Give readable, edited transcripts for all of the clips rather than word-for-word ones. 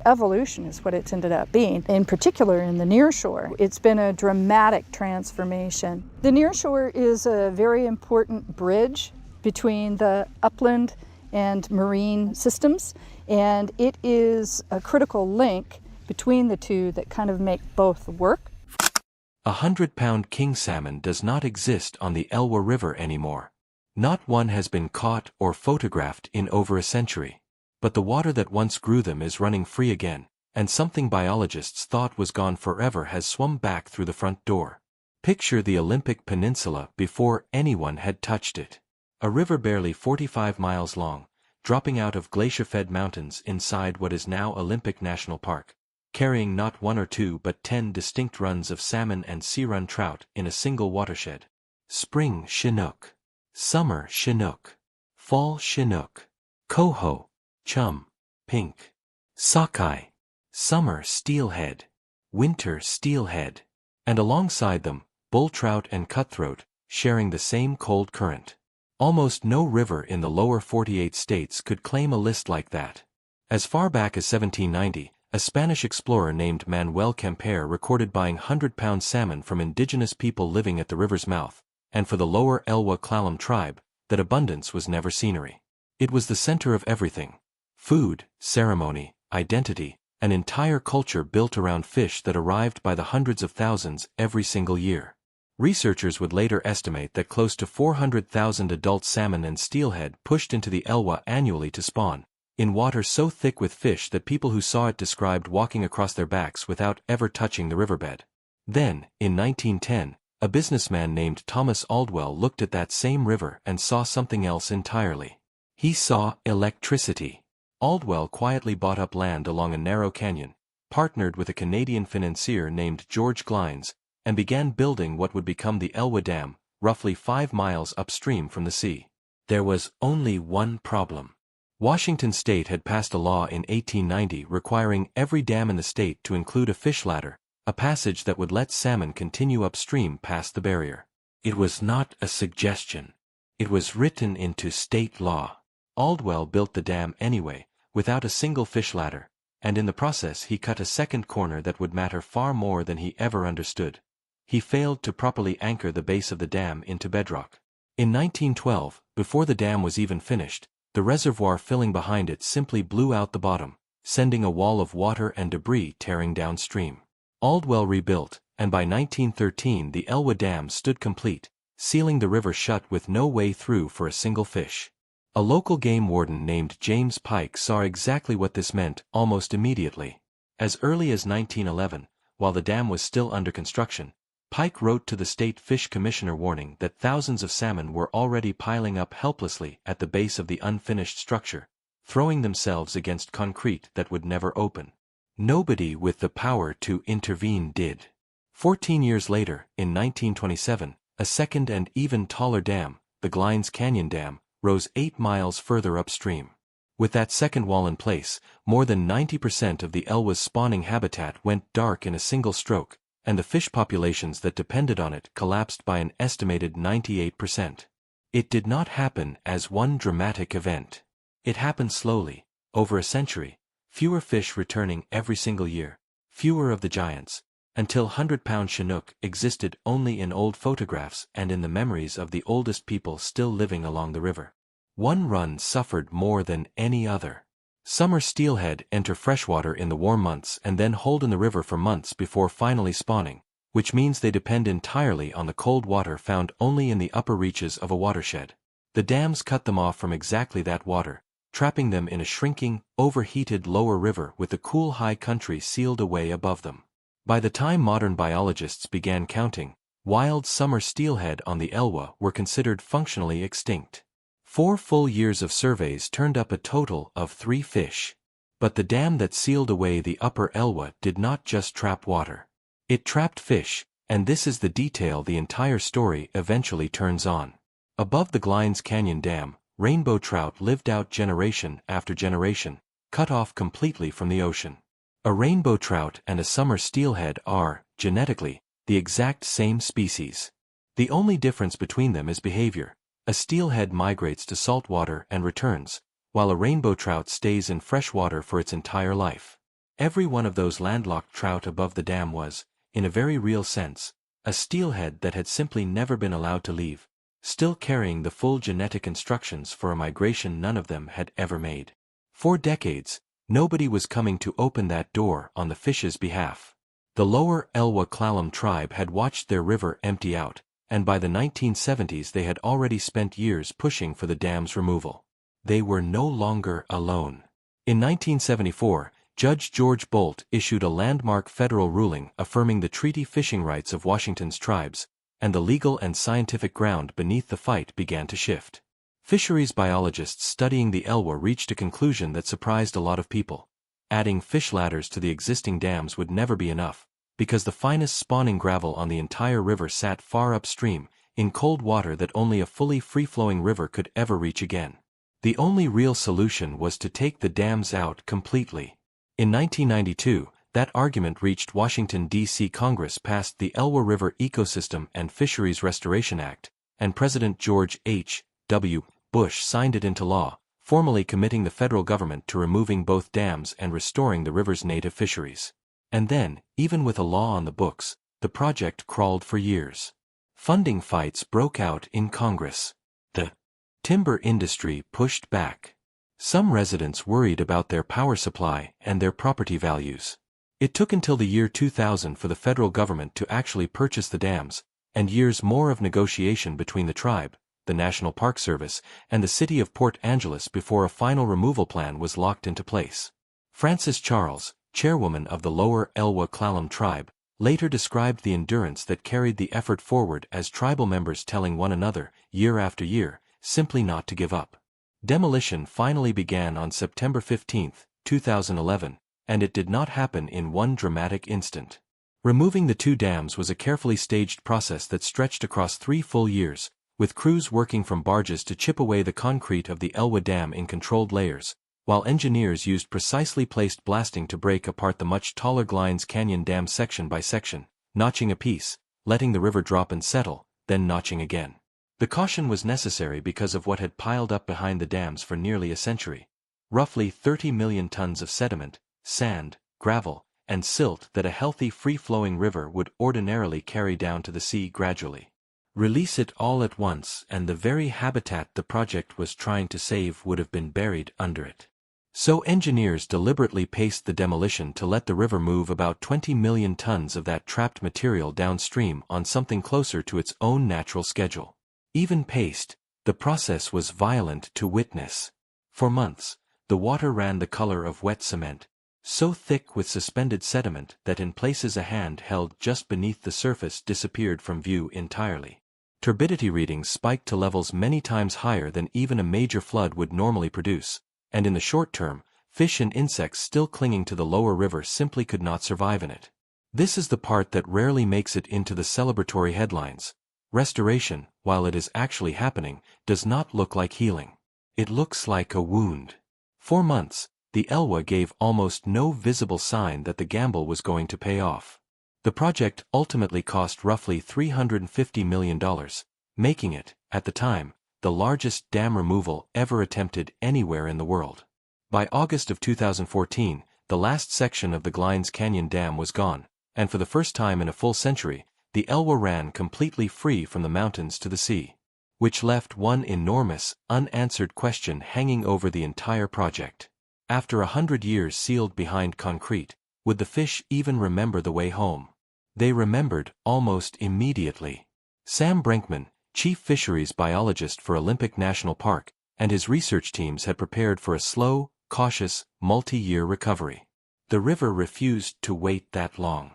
Evolution is what it's ended up being, in particular in the nearshore. It's been a dramatic transformation. The nearshore is a very important bridge between the upland and marine systems, and it is a critical link between the two that kind of make both work. 100-pound king salmon does not exist on the Elwha River anymore. Not one has been caught or photographed in over a century. But the water that once grew them is running free again, and something biologists thought was gone forever has swum back through the front door. Picture the Olympic Peninsula before anyone had touched it. A river barely 45 miles long, dropping out of glacier-fed mountains inside what is now Olympic National Park, carrying not one or two but 10 distinct runs of salmon and sea-run trout in a single watershed. Spring Chinook, summer Chinook, fall Chinook, coho, chum, pink, sockeye, summer steelhead, winter steelhead, and alongside them, bull trout and cutthroat, sharing the same cold current. Almost no river in the lower 48 states could claim a list like that. As far back as 1790, a Spanish explorer named Manuel Quimper recorded buying 100-pound salmon from indigenous people living at the river's mouth, and for the lower Elwha Clallam tribe, that abundance was never scenery. It was the center of everything. Food, ceremony, identity, an entire culture built around fish that arrived by the hundreds of thousands every single year. Researchers would later estimate that close to 400,000 adult salmon and steelhead pushed into the Elwha annually to spawn, in water so thick with fish that people who saw it described walking across their backs without ever touching the riverbed. Then, in 1910, a businessman named Thomas Aldwell looked at that same river and saw something else entirely. He saw electricity. Aldwell quietly bought up land along a narrow canyon, partnered with a Canadian financier named George Glines, and began building what would become the Elwha Dam, roughly 5 miles upstream from the sea. There was only one problem. Washington state had passed a law in 1890 requiring every dam in the state to include a fish ladder, a passage that would let salmon continue upstream past the barrier. It was not a suggestion. It was written into state law. Aldwell built the dam anyway, without a single fish ladder, and in the process he cut a second corner that would matter far more than he ever understood. He failed to properly anchor the base of the dam into bedrock. In 1912, before the dam was even finished, the reservoir filling behind it simply blew out the bottom, sending a wall of water and debris tearing downstream. Aldwell rebuilt, and by 1913 the Elwha Dam stood complete, sealing the river shut with no way through for a single fish. A local game warden named James Pike saw exactly what this meant almost immediately. As early as 1911, while the dam was still under construction, Pike wrote to the state fish commissioner warning that thousands of salmon were already piling up helplessly at the base of the unfinished structure, throwing themselves against concrete that would never open. Nobody with the power to intervene did. 14 years later, in 1927, a second and even taller dam, the Glines Canyon Dam, rose 8 miles further upstream. With that second wall in place, more than 90% of the Elwha's spawning habitat went dark in a single stroke, and the fish populations that depended on it collapsed by an estimated 98%. It did not happen as one dramatic event. It happened slowly, over a century, fewer fish returning every single year, fewer of the giants, until 100-pound Chinook existed only in old photographs and in the memories of the oldest people still living along the river. One run suffered more than any other. Summer steelhead enter freshwater in the warm months and then hold in the river for months before finally spawning, which means they depend entirely on the cold water found only in the upper reaches of a watershed. The dams cut them off from exactly that water, trapping them in a shrinking, overheated lower river with the cool high country sealed away above them. By the time modern biologists began counting, wild summer steelhead on the Elwha were considered functionally extinct. 4 full years of surveys turned up a total of 3 fish. But the dam that sealed away the upper Elwha did not just trap water. It trapped fish, and this is the detail the entire story eventually turns on. Above the Glines Canyon Dam, rainbow trout lived out generation after generation, cut off completely from the ocean. A rainbow trout and a summer steelhead are, genetically, the exact same species. The only difference between them is behavior. A steelhead migrates to salt water and returns, while a rainbow trout stays in fresh water for its entire life. Every one of those landlocked trout above the dam was, in a very real sense, a steelhead that had simply never been allowed to leave, still carrying the full genetic instructions for a migration none of them had ever made. For decades, nobody was coming to open that door on the fish's behalf. The lower Elwha tribe had watched their river empty out, and by the 1970s they had already spent years pushing for the dam's removal. They were no longer alone. In 1974, Judge George Bolt issued a landmark federal ruling affirming the treaty fishing rights of Washington's tribes, and the legal and scientific ground beneath the fight began to shift. Fisheries biologists studying the Elwha reached a conclusion that surprised a lot of people. Adding fish ladders to the existing dams would never be enough, because the finest spawning gravel on the entire river sat far upstream, in cold water that only a fully free-flowing river could ever reach again. The only real solution was to take the dams out completely. In 1992, that argument reached Washington, D.C. Congress passed the Elwha River Ecosystem and Fisheries Restoration Act, and President George H.W. Bush signed it into law, formally committing the federal government to removing both dams and restoring the river's native fisheries. And then, even with a law on the books, the project crawled for years. Funding fights broke out in Congress. The timber industry pushed back. Some residents worried about their power supply and their property values. It took until the year 2000 for the federal government to actually purchase the dams, and years more of negotiation between the tribe, the National Park Service, and the city of Port Angeles before a final removal plan was locked into place. Frances Charles, chairwoman of the lower Elwha tribe, later described the endurance that carried the effort forward as tribal members telling one another, year after year, simply not to give up. Demolition finally began on September 15, 2011, and it did not happen in one dramatic instant. Removing the two dams was a carefully staged process that stretched across 3 full years, with crews working from barges to chip away the concrete of the Elwha Dam in controlled layers, while engineers used precisely placed blasting to break apart the much taller Glines Canyon Dam section by section, notching a piece, letting the river drop and settle, then notching again. The caution was necessary because of what had piled up behind the dams for nearly a century. Roughly 30 million tons of sediment, sand, gravel, and silt that a healthy free-flowing river would ordinarily carry down to the sea gradually. Release it all at once and the very habitat the project was trying to save would have been buried under it. So engineers deliberately paced the demolition to let the river move about 20 million tons of that trapped material downstream on something closer to its own natural schedule. Even paced, the process was violent to witness. For months, the water ran the color of wet cement, so thick with suspended sediment that in places a hand held just beneath the surface disappeared from view entirely. Turbidity readings spiked to levels many times higher than even a major flood would normally produce, and in the short term, fish and insects still clinging to the lower river simply could not survive in it. This is the part that rarely makes it into the celebratory headlines. Restoration, while it is actually happening, does not look like healing. It looks like a wound. For months, the Elwha gave almost no visible sign that the gamble was going to pay off. The project ultimately cost roughly $350 million, making it, at the time, the largest dam removal ever attempted anywhere in the world. By August of 2014, the last section of the Glines Canyon Dam was gone, and for the first time in a full century, the Elwha ran completely free from the mountains to the sea, which left one enormous, unanswered question hanging over the entire project. After 100 years sealed behind concrete, would the fish even remember the way home? They remembered almost immediately. Sam Brinkman, chief fisheries biologist for Olympic National Park, and his research teams had prepared for a slow, cautious, multi-year recovery. The river refused to wait that long.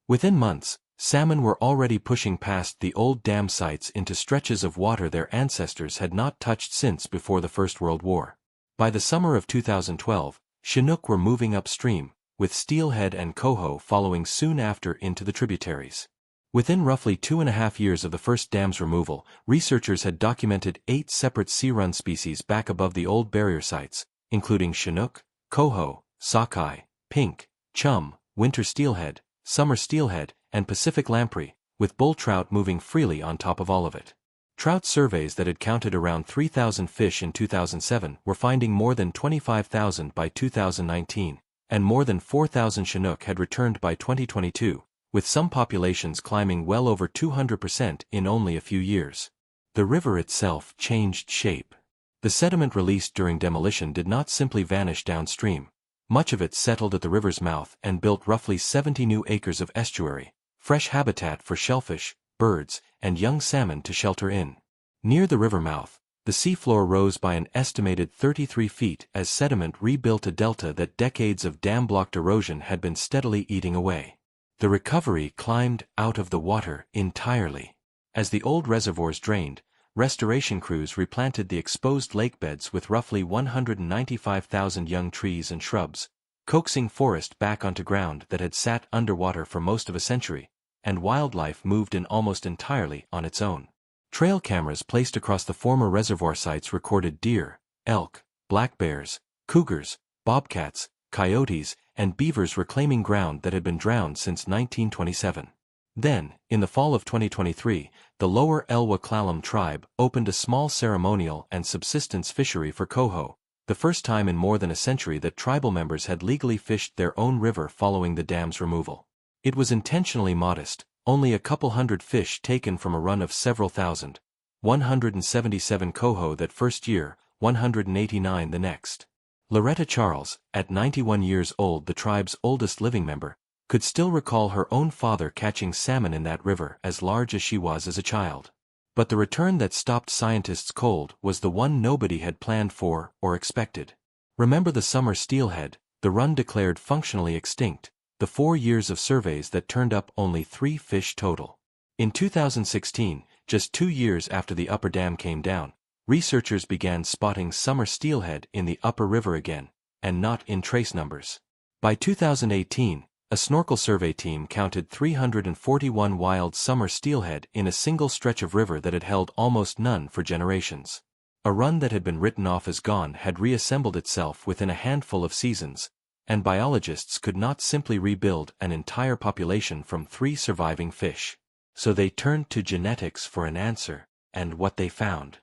Within months, salmon were already pushing past the old dam sites into stretches of water their ancestors had not touched since before the First World War. By the summer of 2012, Chinook were moving upstream, with steelhead and coho following soon after into the tributaries. Within roughly 2.5 years of the first dam's removal, researchers had documented 8 separate sea-run species back above the old barrier sites, including Chinook, coho, sockeye, pink, chum, winter steelhead, summer steelhead, and Pacific lamprey, with bull trout moving freely on top of all of it. Trout surveys that had counted around 3,000 fish in 2007 were finding more than 25,000 by 2019, and more than 4,000 Chinook had returned by 2022, with some populations climbing well over 200% in only a few years. The river itself changed shape. The sediment released during demolition did not simply vanish downstream. Much of it settled at the river's mouth and built roughly 70 new acres of estuary, fresh habitat for shellfish, birds, and young salmon to shelter in. Near the river mouth, the seafloor rose by an estimated 33 feet as sediment rebuilt a delta that decades of dam-blocked erosion had been steadily eating away. The recovery climbed out of the water entirely. As the old reservoirs drained, restoration crews replanted the exposed lakebeds with roughly 195,000 young trees and shrubs, coaxing forest back onto ground that had sat underwater for most of a century, and wildlife moved in almost entirely on its own. Trail cameras placed across the former reservoir sites recorded deer, elk, black bears, cougars, bobcats, coyotes, and beavers reclaiming ground that had been drowned since 1927. Then, in the fall of 2023, the lower Elwha tribe opened a small ceremonial and subsistence fishery for coho, the first time in more than a century that tribal members had legally fished their own river following the dam's removal. It was intentionally modest, only a couple hundred fish taken from a run of several thousand, 177 coho that first year, 189 the next. Loretta Charles, at 91 years old, the tribe's oldest living member, could still recall her own father catching salmon in that river as large as she was as a child. But the return that stopped scientists cold was the one nobody had planned for or expected. Remember the summer steelhead, the run declared functionally extinct, the 4 years of surveys that turned up only 3 fish total. In 2016, just 2 years after the upper dam came down, researchers began spotting summer steelhead in the upper river again, and not in trace numbers. By 2018, a snorkel survey team counted 341 wild summer steelhead in a single stretch of river that had held almost none for generations. A run that had been written off as gone had reassembled itself within a handful of seasons, and biologists could not simply rebuild an entire population from 3 surviving fish. So they turned to genetics for an answer, and what they found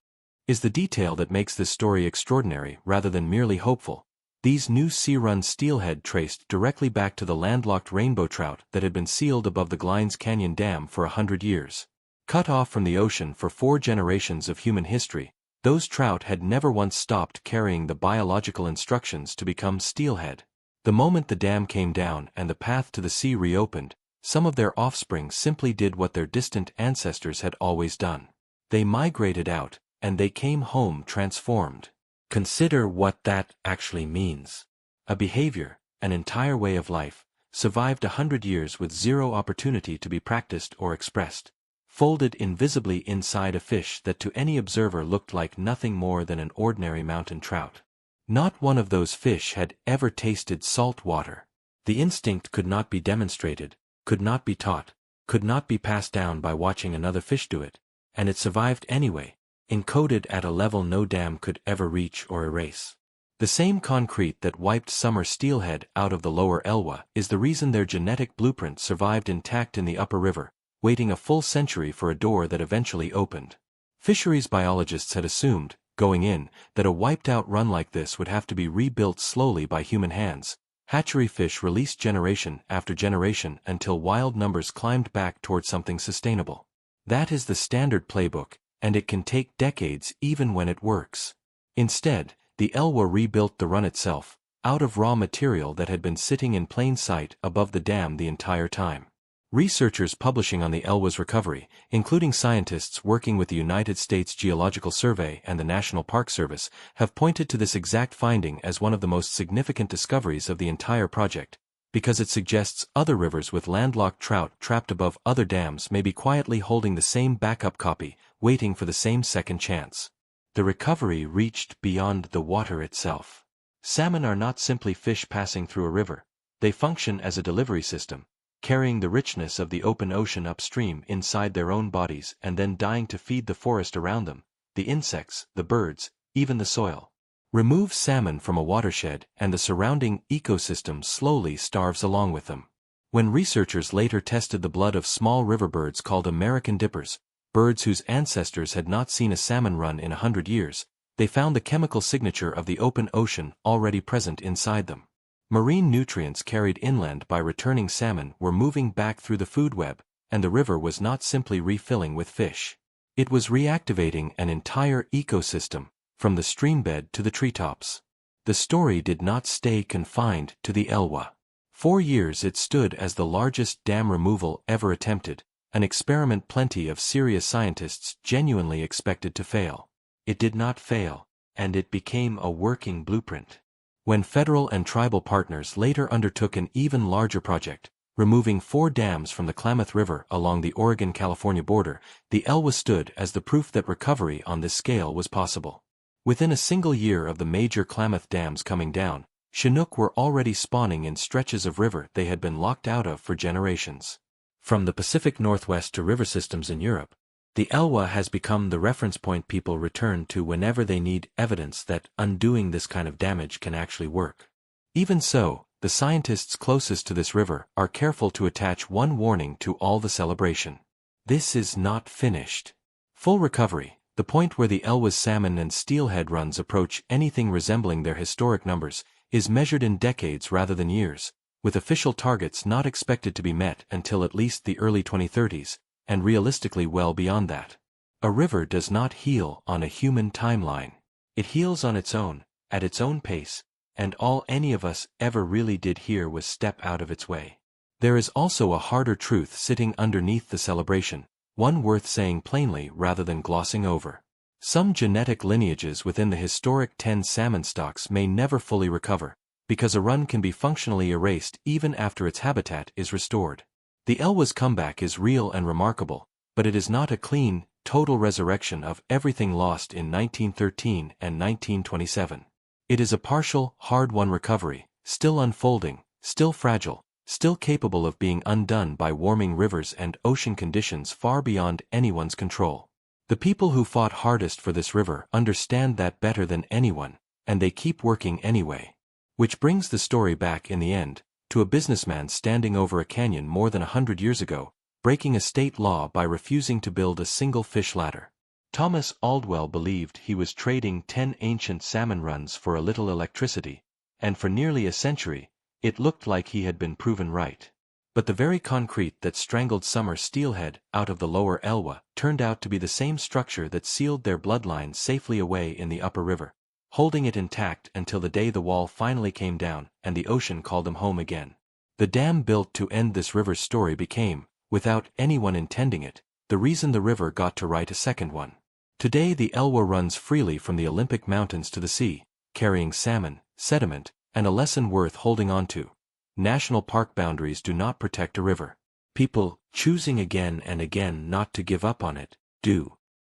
is the detail that makes this story extraordinary rather than merely hopeful. These new sea-run steelhead traced directly back to the landlocked rainbow trout that had been sealed above the Glines Canyon Dam for 100 years. Cut off from the ocean for 4 generations of human history, those trout had never once stopped carrying the biological instructions to become steelhead. The moment the dam came down and the path to the sea reopened, some of their offspring simply did what their distant ancestors had always done. They migrated out, and they came home transformed. Consider what that actually means. A behavior, an entire way of life, survived 100 years with zero opportunity to be practiced or expressed, folded invisibly inside a fish that to any observer looked like nothing more than an ordinary mountain trout. Not one of those fish had ever tasted salt water. The instinct could not be demonstrated, could not be taught, could not be passed down by watching another fish do it, and it survived anyway, encoded at a level no dam could ever reach or erase. The same concrete that wiped summer steelhead out of the lower Elwha is the reason their genetic blueprint survived intact in the upper river, waiting a full century for a door that eventually opened. Fisheries biologists had assumed, going in, that a wiped-out run like this would have to be rebuilt slowly by human hands. Hatchery fish released generation after generation until wild numbers climbed back toward something sustainable. That is the standard playbook, and it can take decades even when it works. Instead, the Elwha rebuilt the run itself, out of raw material that had been sitting in plain sight above the dam the entire time. Researchers publishing on the Elwha's recovery, including scientists working with the United States Geological Survey and the National Park Service, have pointed to this exact finding as one of the most significant discoveries of the entire project, because it suggests other rivers with landlocked trout trapped above other dams may be quietly holding the same backup copy, waiting for the same second chance. The recovery reached beyond the water itself. Salmon are not simply fish passing through a river. They function as a delivery system, carrying the richness of the open ocean upstream inside their own bodies and then dying to feed the forest around them, the insects, the birds, even the soil. Remove salmon from a watershed and the surrounding ecosystem slowly starves along with them. When researchers later tested the blood of small river birds called American dippers, birds whose ancestors had not seen a salmon run in 100 years, they found the chemical signature of the open ocean already present inside them. Marine nutrients carried inland by returning salmon were moving back through the food web, and the river was not simply refilling with fish. It was reactivating an entire ecosystem, from the streambed to the treetops. The story did not stay confined to the Elwha. 4 years it stood as the largest dam removal ever attempted, an experiment plenty of serious scientists genuinely expected to fail. It did not fail, and it became a working blueprint. When federal and tribal partners later undertook an even larger project, removing 4 dams from the Klamath River along the Oregon-California border, the Elwha stood as the proof that recovery on this scale was possible. Within a single year of the major Klamath dams coming down, Chinook were already spawning in stretches of river they had been locked out of for generations. From the Pacific Northwest to river systems in Europe, the Elwha has become the reference point people return to whenever they need evidence that undoing this kind of damage can actually work. Even so, the scientists closest to this river are careful to attach one warning to all the celebration. This is not finished. Full recovery, the point where the Elwha's salmon and steelhead runs approach anything resembling their historic numbers, is measured in decades rather than years, with official targets not expected to be met until at least the early 2030s, and realistically well beyond that. A river does not heal on a human timeline. It heals on its own, at its own pace, and all any of us ever really did here was step out of its way. There is also a harder truth sitting underneath the celebration, one worth saying plainly rather than glossing over. Some genetic lineages within the historic 10 salmon stocks may never fully recover, because a run can be functionally erased even after its habitat is restored. The Elwha's comeback is real and remarkable, but it is not a clean, total resurrection of everything lost in 1913 and 1927. It is a partial, hard-won recovery, still unfolding, still fragile, still capable of being undone by warming rivers and ocean conditions far beyond anyone's control. The people who fought hardest for this river understand that better than anyone, and they keep working anyway. Which brings the story back in the end, to a businessman standing over a canyon more than 100 years ago, breaking a state law by refusing to build a single fish ladder. Thomas Aldwell believed he was trading 10 ancient salmon runs for a little electricity, and for nearly a century, it looked like he had been proven right. But the very concrete that strangled summer steelhead out of the lower Elwha turned out to be the same structure that sealed their bloodline safely away in the upper river, holding it intact until the day the wall finally came down and the ocean called them home again. The dam built to end this river's story became, without anyone intending it, the reason the river got to write a second one. Today the Elwha runs freely from the Olympic Mountains to the sea, carrying salmon, sediment, and a lesson worth holding on to. National park boundaries do not protect a river. People, choosing again and again not to give up on it, do.